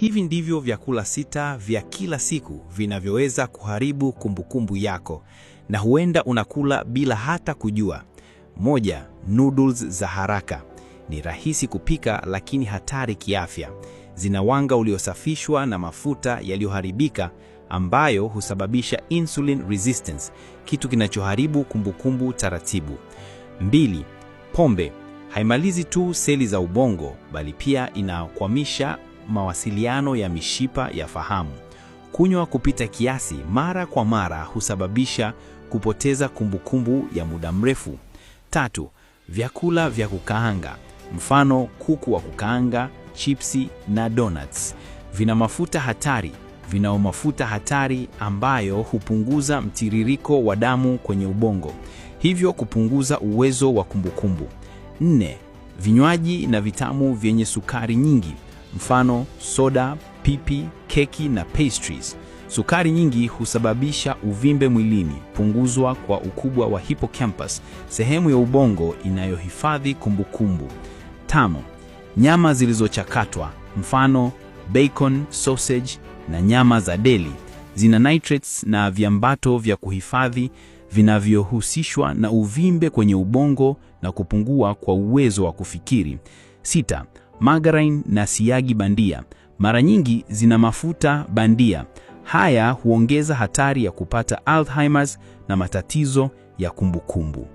Hivi ndivyo vyakula 6 vya kila siku vinavyoweza kuharibu kumbukumbu yako, na huenda unakula bila hata kujua. 1. Noodles za haraka. Ni rahisi kupika lakini hatari kiafya. Zina wanga uliosafishwa na mafuta yaliyoharibika ambayo husababisha insulin resistance, kitu kinachoharibu kumbukumbu taratibu. 2. Pombe. Haimalizi tu seli za ubongo, bali pia inakwamisha mawasiliano ya mishipa ya fahamu. Kunywa kupita kiasi mara kwa mara husababisha kupoteza kumbukumbu ya muda mrefu. 3. Vyakula vya kukaanga. Mfano kuku wa kukaanga, chipsi na donuts. Vina mafuta hatari ambayo hupunguza mtiririko wa damu kwenye ubongo, hivyo kupunguza uwezo wa kumbukumbu. 4. Vinywaji na vitamu vyenye sukari nyingi. Mfano soda, pipi, keki na pastries. Sukari nyingi husababisha uvimbe mwilini, punguzwa kwa ukubwa wa hippocampus, sehemu ya ubongo inayohifadhi kumbukumbu. 5. Nyama zilizochakatwa. Mfano bacon, sausage na nyama za deli. Zina nitrates na viambato vya kuhifadhi vinavyohusishwa na uvimbe kwenye ubongo na kupungua kwa uwezo wa kufikiri. 6. Margarine na siagi bandia. Mara nyingi zina mafuta bandia. Haya huongeza hatari ya kupata Alzheimer's na matatizo ya kumbukumbu.